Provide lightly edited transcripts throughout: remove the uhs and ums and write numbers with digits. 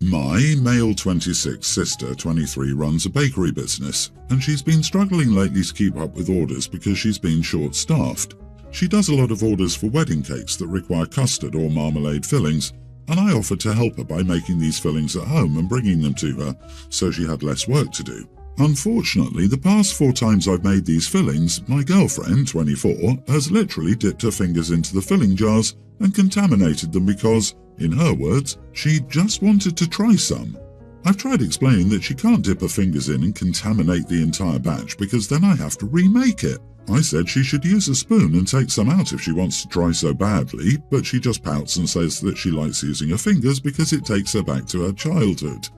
My male 26 sister, 23, runs a bakery business, and she's been struggling lately to keep up with orders because she's been short-staffed. She does a lot of orders for wedding cakes that require custard or marmalade fillings, and I offered to help her by making these fillings at home and bringing them to her, so she had less work to do. Unfortunately, the past 4 times I've made these fillings, my girlfriend, 24, has literally dipped her fingers into the filling jars and contaminated them because, in her words, she just wanted to try some. I've tried explaining that she can't dip her fingers in and contaminate the entire batch because then I have to remake it. I said she should use a spoon and take some out if she wants to try so badly, but she just pouts and says that she likes using her fingers because it takes her back to her childhood.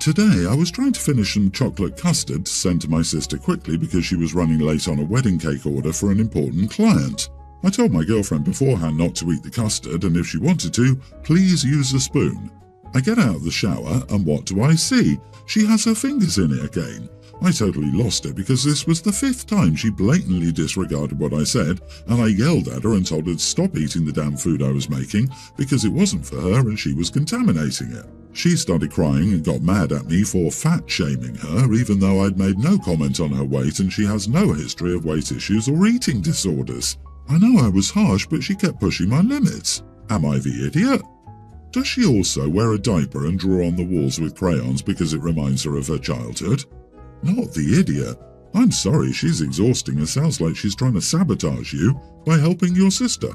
Today, I was trying to finish some chocolate custard to send to my sister quickly because she was running late on a wedding cake order for an important client. I told my girlfriend beforehand not to eat the custard, and if she wanted to, please use a spoon. I get out of the shower, and what do I see? She has her fingers in it again. I totally lost it because this was the 5th time she blatantly disregarded what I said, and I yelled at her and told her to stop eating the damn food I was making because it wasn't for her and she was contaminating it. She started crying and got mad at me for fat-shaming her, even though I'd made no comment on her weight and she has no history of weight issues or eating disorders. I know I was harsh, but she kept pushing my limits. Am I the idiot? Does she also wear a diaper and draw on the walls with crayons because it reminds her of her childhood? Not the idiot. I'm sorry, she's exhausting and sounds like she's trying to sabotage you by helping your sister.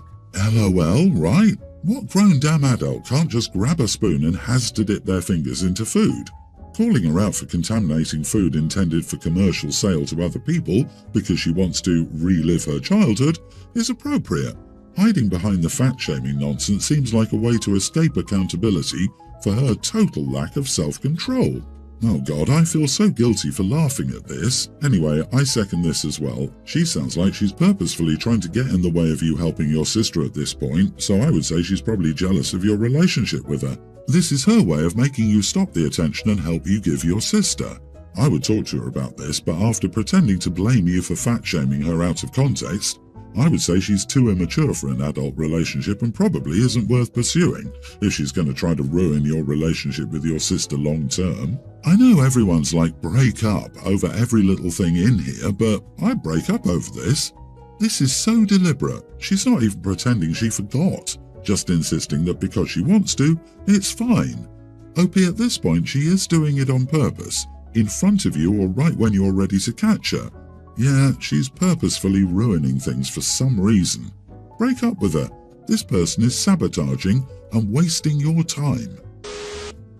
LOL, right? What grown damn adult can't just grab a spoon and has to dip their fingers into food? Calling her out for contaminating food intended for commercial sale to other people because she wants to relive her childhood is appropriate. Hiding behind the fat-shaming nonsense seems like a way to escape accountability for her total lack of self-control. Oh God, I feel so guilty for laughing at this. Anyway, I second this as well. She sounds like she's purposefully trying to get in the way of you helping your sister at this point, so I would say she's probably jealous of your relationship with her. This is her way of making you stop the attention and help you give your sister. I would talk to her about this, but after pretending to blame you for fat-shaming her out of context, I would say she's too immature for an adult relationship and probably isn't worth pursuing if she's going to try to ruin your relationship with your sister long term. I know everyone's like, break up over every little thing in here, but I break up over this. This is so deliberate. She's not even pretending she forgot, just insisting that because she wants to, it's fine. OP, at this point, she is doing it on purpose, in front of you or right when you're ready to catch her. Yeah, she's purposefully ruining things for some reason. Break up with her. This person is sabotaging and wasting your time.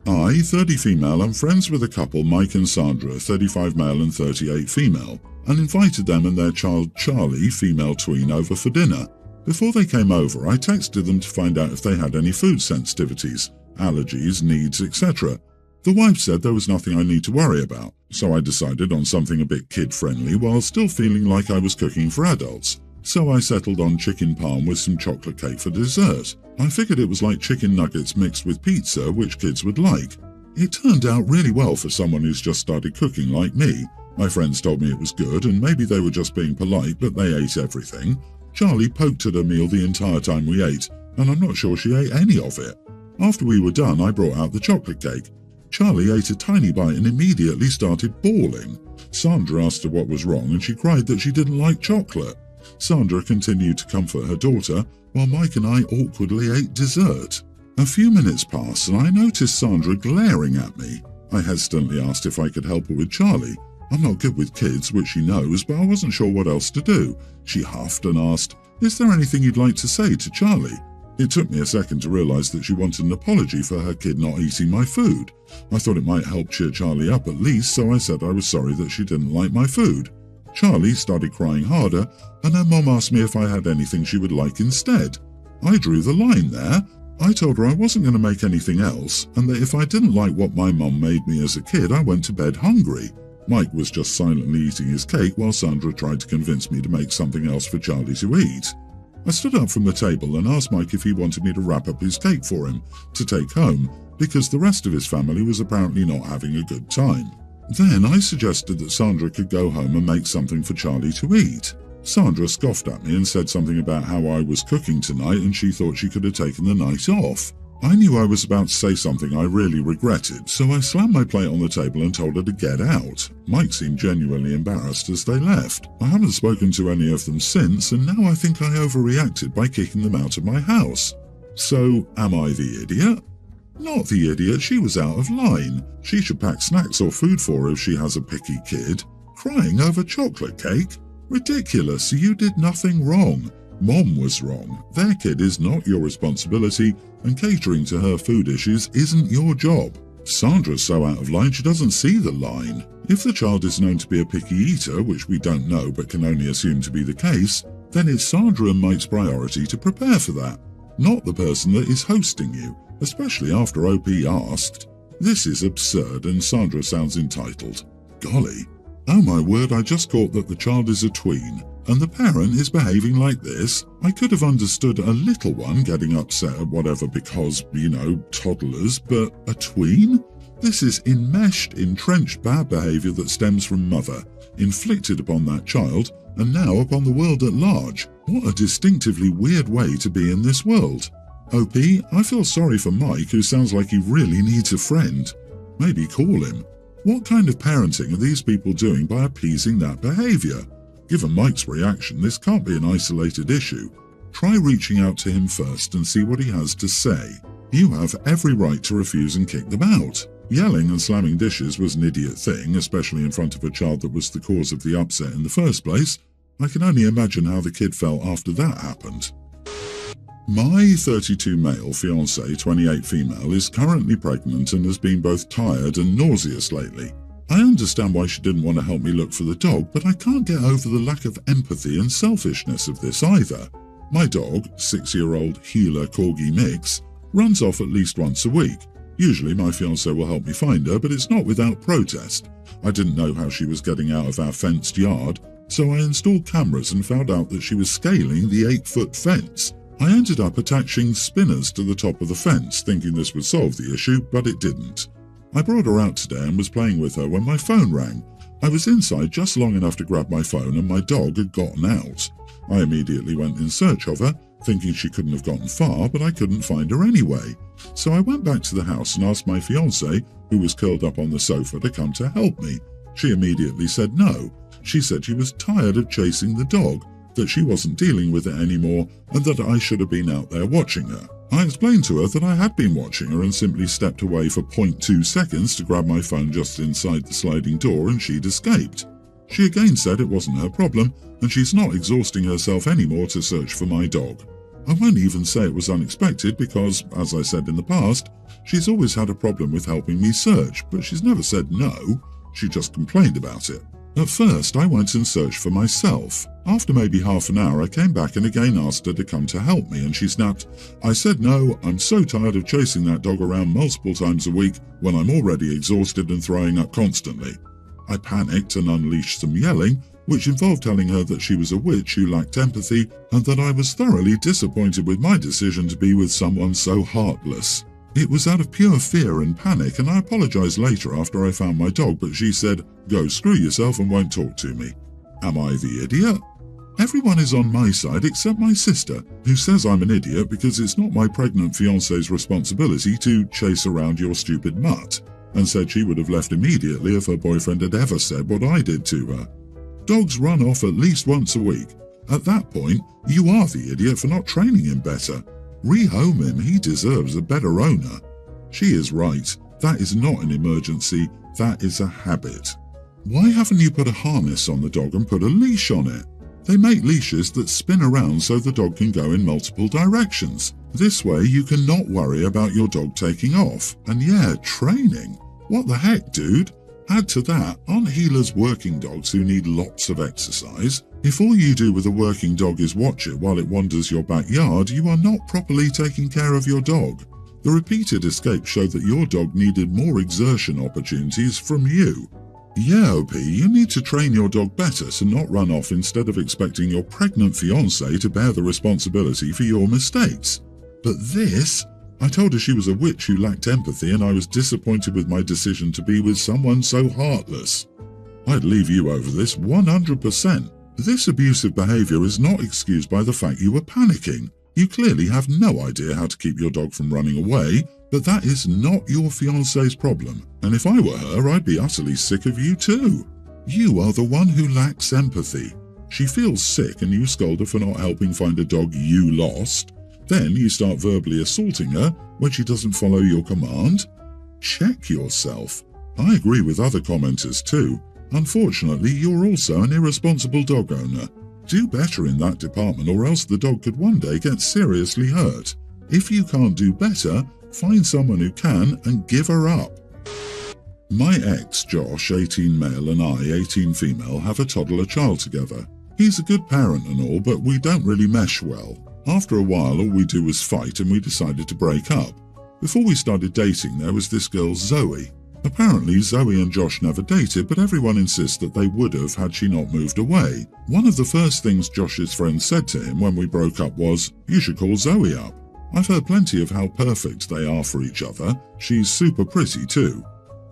I, 30 female, am friends with a couple, Mike and Sandra, 35 male and 38 female, and invited them and their child Charlie, female tween, over for dinner. Before they came over, I texted them to find out if they had any food sensitivities, allergies, needs, etc. The wife said there was nothing I need to worry about, so I decided on something a bit kid-friendly while still feeling like I was cooking for adults. So I settled on chicken parm with some chocolate cake for dessert. I figured it was like chicken nuggets mixed with pizza, which kids would like. It turned out really well for someone who's just started cooking like me. My friends told me it was good, and maybe they were just being polite, but they ate everything. Charlie poked at her meal the entire time we ate, and I'm not sure she ate any of it. After we were done, I brought out the chocolate cake. Charlie ate a tiny bite and immediately started bawling. Sandra asked her what was wrong, and she cried that she didn't like chocolate. Sandra continued to comfort her daughter, while Mike and I awkwardly ate dessert. A few minutes passed, and I noticed Sandra glaring at me. I hesitantly asked if I could help her with Charlie. I'm not good with kids, which she knows, but I wasn't sure what else to do. She huffed and asked, "Is there anything you'd like to say to Charlie?" It took me a second to realize that she wanted an apology for her kid not eating my food. I thought it might help cheer Charlie up at least, so I said I was sorry that she didn't like my food. Charlie started crying harder, and her mom asked me if I had anything she would like instead. I drew the line there. I told her I wasn't going to make anything else, and that if I didn't like what my mom made me as a kid, I went to bed hungry. Mike was just silently eating his cake while Sandra tried to convince me to make something else for Charlie to eat. I stood up from the table and asked Mike if he wanted me to wrap up his cake for him to take home, because the rest of his family was apparently not having a good time. Then I suggested that Sandra could go home and make something for Charlie to eat. Sandra scoffed at me and said something about how I was cooking tonight and she thought she could have taken the night off. I knew I was about to say something I really regretted, so I slammed my plate on the table and told her to get out. Mike seemed genuinely embarrassed as they left. I haven't spoken to any of them since, and now I think I overreacted by kicking them out of my house. So, am I the idiot? Not the idiot, she was out of line. She should pack snacks or food for her if she has a picky kid. Crying over chocolate cake? Ridiculous, you did nothing wrong. Mom was wrong. Their kid is not your responsibility, and catering to her food issues isn't your job. Sandra's so out of line she doesn't see the line. If the child is known to be a picky eater, which we don't know but can only assume to be the case, then it's Sandra and Mike's priority to prepare for that, not the person that is hosting you, especially after OP asked. This is absurd, and Sandra sounds entitled. Golly. Oh my word, I just caught that the child is a tween, and the parent is behaving like this. I could have understood a little one getting upset at whatever because, toddlers, but a tween? This is enmeshed, entrenched bad behaviour that stems from mother, inflicted upon that child, and now upon the world at large. What a distinctively weird way to be in this world. OP, I feel sorry for Mike, who sounds like he really needs a friend. Maybe call him. What kind of parenting are these people doing by appeasing that behaviour? Given Mike's reaction, this can't be an isolated issue. Try reaching out to him first and see what he has to say. You have every right to refuse and kick them out. Yelling and slamming dishes was an idiot thing, especially in front of a child that was the cause of the upset in the first place. I can only imagine how the kid felt after that happened. My 32 male fiancé, 28 female, is currently pregnant and has been both tired and nauseous lately. I understand why she didn't want to help me look for the dog, but I can't get over the lack of empathy and selfishness of this either. My dog, 6-year-old Heeler Corgi Mix, runs off at least once a week. Usually my fiancé will help me find her, but it's not without protest. I didn't know how she was getting out of our fenced yard, so I installed cameras and found out that she was scaling the 8-foot fence. I ended up attaching spinners to the top of the fence, thinking this would solve the issue, but it didn't. I brought her out today and was playing with her when my phone rang. I was inside just long enough to grab my phone and my dog had gotten out. I immediately went in search of her, thinking she couldn't have gotten far, but I couldn't find her anyway. So I went back to the house and asked my fiancé, who was curled up on the sofa, to come to help me. She immediately said no. She said she was tired of chasing the dog, that she wasn't dealing with it anymore, and that I should have been out there watching her. I explained to her that I had been watching her and simply stepped away for 0.2 seconds to grab my phone just inside the sliding door and she'd escaped. She again said it wasn't her problem and she's not exhausting herself anymore to search for my dog. I won't even say it was unexpected because, as I said in the past, she's always had a problem with helping me search, but she's never said no. She just complained about it. At first, I went and searched for myself. After maybe half an hour, I came back and again asked her to come to help me, and she snapped, "I said no, I'm so tired of chasing that dog around multiple times a week when I'm already exhausted and throwing up constantly." I panicked and unleashed some yelling, which involved telling her that she was a witch who lacked empathy and that I was thoroughly disappointed with my decision to be with someone so heartless. It was out of pure fear and panic, and I apologized later after I found my dog, but she said, "Go screw yourself and won't talk to me." Am I the idiot? Everyone is on my side except my sister, who says I'm an idiot because it's not my pregnant fiancé's responsibility to chase around your stupid mutt, and said she would have left immediately if her boyfriend had ever said what I did to her. Dogs run off at least once a week. At that point, you are the idiot for not training him better. Rehome him, he deserves a better owner. She is right, that is not an emergency, that is a habit. Why haven't you put a harness on the dog and put a leash on it? They make leashes that spin around so the dog can go in multiple directions. This way you can not worry about your dog taking off. And yeah, training. What the heck, dude? Add to that, aren't healers working dogs who need lots of exercise? If all you do with a working dog is watch it while it wanders your backyard, you are not properly taking care of your dog. The repeated escapes show that your dog needed more exertion opportunities from you. Yeah, OP, you need to train your dog better to not run off instead of expecting your pregnant fiancé to bear the responsibility for your mistakes. But this? I told her she was a witch who lacked empathy and I was disappointed with my decision to be with someone so heartless. I'd leave you over this 100%. This abusive behavior is not excused by the fact you were panicking. You clearly have no idea how to keep your dog from running away, but that is not your fiancé's problem, and if I were her, I'd be utterly sick of you too. You are the one who lacks empathy. She feels sick and you scold her for not helping find a dog you lost. Then you start verbally assaulting her when she doesn't follow your command. Check yourself. I agree with other commenters too. Unfortunately, you're also an irresponsible dog owner. Do better in that department or else the dog could one day get seriously hurt. If you can't do better, find someone who can and give her up. My ex, Josh, 18 male, and I, 18 female, have a toddler child together. He's a good parent and all, but we don't really mesh well. After a while, all we do was fight and we decided to break up. Before we started dating, there was this girl, Zoe. Apparently, Zoe and Josh never dated, but everyone insists that they would have had she not moved away. One of the first things Josh's friends said to him when we broke up was, "You should call Zoe up." I've heard plenty of how perfect they are for each other. She's super pretty too.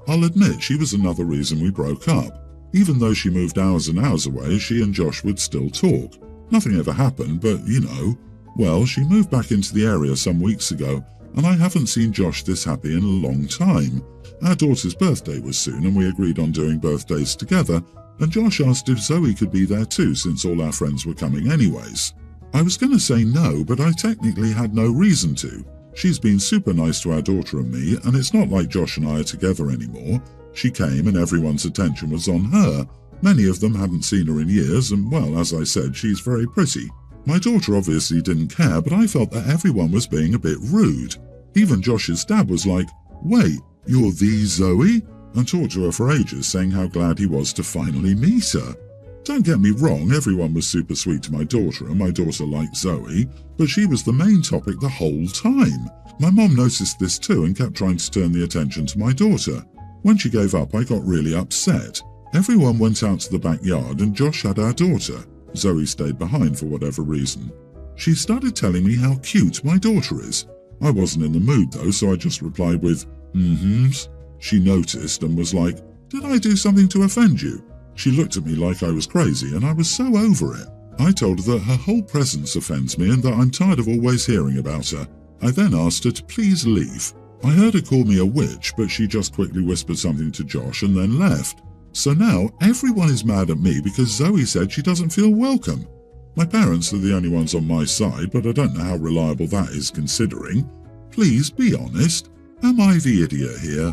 I'll admit she was another reason we broke up. Even though she moved hours and hours away, she and Josh would still talk. Nothing ever happened, but you know. Well, she moved back into the area some weeks ago, and I haven't seen Josh this happy in a long time. Our daughter's birthday was soon, and we agreed on doing birthdays together, and Josh asked if Zoe could be there too since all our friends were coming anyways. I was going to say no, but I technically had no reason to. She's been super nice to our daughter and me, and it's not like Josh and I are together anymore. She came and everyone's attention was on her. Many of them hadn't seen her in years, and well, as I said, she's very pretty. My daughter obviously didn't care, but I felt that everyone was being a bit rude. Even Josh's dad was like, "Wait, you're the Zoe?" and talked to her for ages, saying how glad he was to finally meet her. Don't get me wrong, everyone was super sweet to my daughter, and my daughter liked Zoe, but she was the main topic the whole time. My mom noticed this too and kept trying to turn the attention to my daughter. When she gave up, I got really upset. Everyone went out to the backyard and Josh had our daughter. Zoe stayed behind for whatever reason. She started telling me how cute my daughter is. I wasn't in the mood though, so I just replied with, "Mm-hms." She noticed and was like, "Did I do something to offend you?" She looked at me like I was crazy and I was so over it. I told her that her whole presence offends me and that I'm tired of always hearing about her. I then asked her to please leave. I heard her call me a witch, but she just quickly whispered something to Josh and then left. So now everyone is mad at me because Zoe said she doesn't feel welcome. My parents are the only ones on my side, but I don't know how reliable that is considering. Please be honest. Am I the idiot here?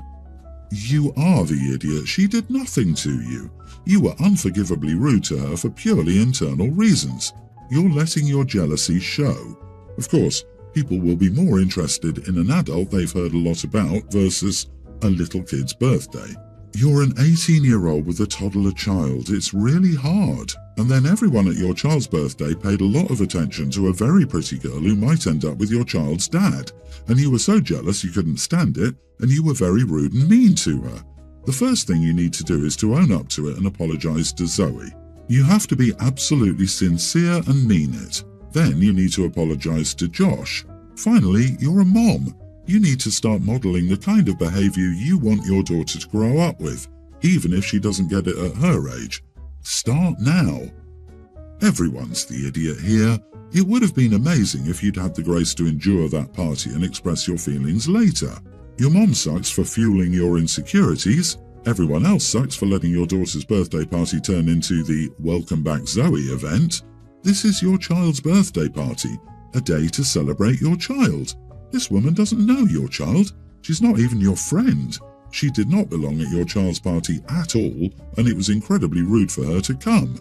You are the idiot. She did nothing to you. You were unforgivably rude to her for purely internal reasons. You're letting your jealousy show. Of course, people will be more interested in an adult they've heard a lot about versus a little kid's birthday. You're an 18-year-old with a toddler child. It's really hard. And then everyone at your child's birthday paid a lot of attention to a very pretty girl who might end up with your child's dad. And you were so jealous you couldn't stand it, and you were very rude and mean to her. The first thing you need to do is to own up to it and apologize to Zoe. You have to be absolutely sincere and mean it. Then you need to apologize to Josh. Finally, you're a mom. You need to start modeling the kind of behavior you want your daughter to grow up with, even if she doesn't get it at her age. Start now. Everyone's the idiot here. It would have been amazing if you'd had the grace to endure that party and express your feelings later. Your mom sucks for fueling your insecurities. Everyone else sucks for letting your daughter's birthday party turn into the Welcome Back Zoe event. This is your child's birthday party, a day to celebrate your child. This woman doesn't know your child. She's not even your friend. She did not belong at your child's party at all, and it was incredibly rude for her to come.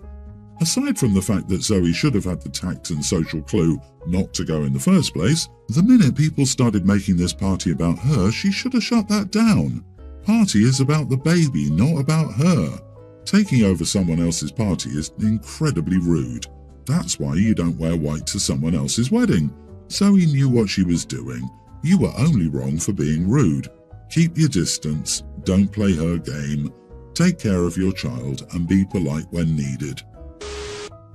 Aside from the fact that Zoe should have had the tact and social clue not to go in the first place, the minute people started making this party about her, she should have shut that down. Party is about the baby, not about her. Taking over someone else's party is incredibly rude. That's why you don't wear white to someone else's wedding. Zoe knew what she was doing. You were only wrong for being rude. Keep your distance, don't play her game. Take care of your child and be polite when needed.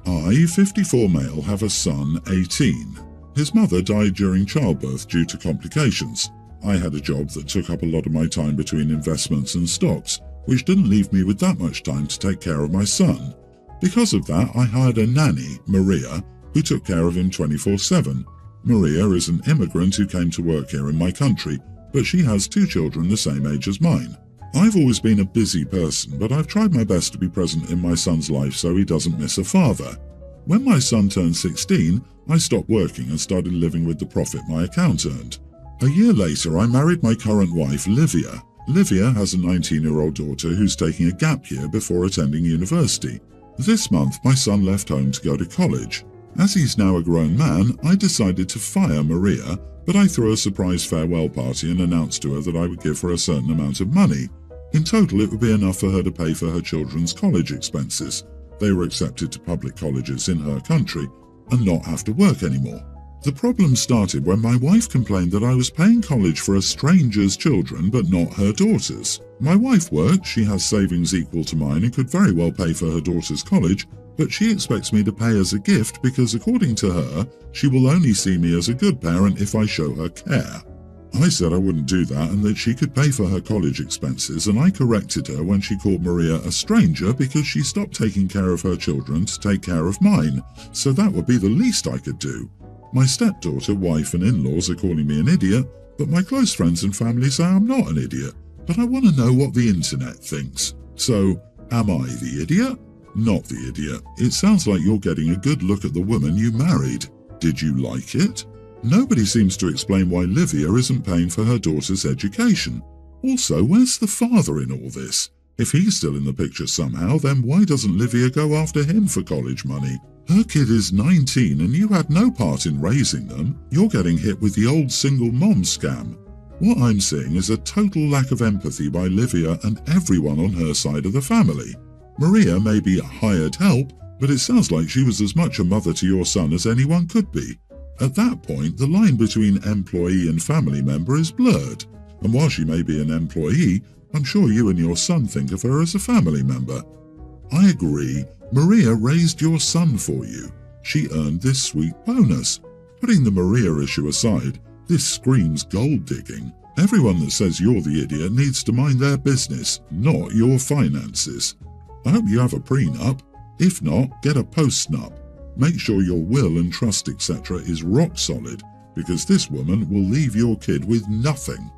I, 54 male, have a son, 18. His mother died during childbirth due to complications. I had a job that took up a lot of my time between investments and stocks, which didn't leave me with that much time to take care of my son. Because of that, I hired a nanny, Maria, who took care of him 24/7. Maria is an immigrant who came to work here in my country, but she has 2 children the same age as mine. I've always been a busy person, but I've tried my best to be present in my son's life so he doesn't miss a father. When my son turned 16, I stopped working and started living with the profit my account earned. A year later, I married my current wife, Livia. Livia has a 19-year-old daughter who's taking a gap year before attending university. This month, my son left home to go to college. As he's now a grown man, I decided to fire Maria, but I threw a surprise farewell party and announced to her that I would give her a certain amount of money. In total, it would be enough for her to pay for her children's college expenses. They were accepted to public colleges in her country and not have to work anymore. The problem started when my wife complained that I was paying college for a stranger's children but not her daughter's. My wife worked, she has savings equal to mine and could very well pay for her daughter's college, but she expects me to pay as a gift because, according to her, she will only see me as a good parent if I show her care. I said I wouldn't do that and that she could pay for her college expenses, and I corrected her when she called Maria a stranger because she stopped taking care of her children to take care of mine, so that would be the least I could do. My stepdaughter, wife and in-laws are calling me an idiot, but my close friends and family say I'm not an idiot. But I want to know what the internet thinks. So, am I the idiot? Not the idiot. It sounds like you're getting a good look at the woman you married. Did you like it? Nobody seems to explain why Livia isn't paying for her daughter's education. Also, where's the father in all this? If he's still in the picture somehow, then why doesn't Livia go after him for college money? Her kid is 19 and you had no part in raising them. You're getting hit with the old single mom scam. What I'm seeing is a total lack of empathy by Livia and everyone on her side of the family. Maria may be a hired help, but it sounds like she was as much a mother to your son as anyone could be. At that point, the line between employee and family member is blurred, and while she may be an employee, I'm sure you and your son think of her as a family member. I agree, Maria raised your son for you. She earned this sweet bonus. Putting the Maria issue aside, this screams gold digging. Everyone that says you're the idiot needs to mind their business, not your finances. I hope you have a prenup. If not, get a postnup. Make sure your will and trust etc. is rock solid, because this woman will leave your kid with nothing.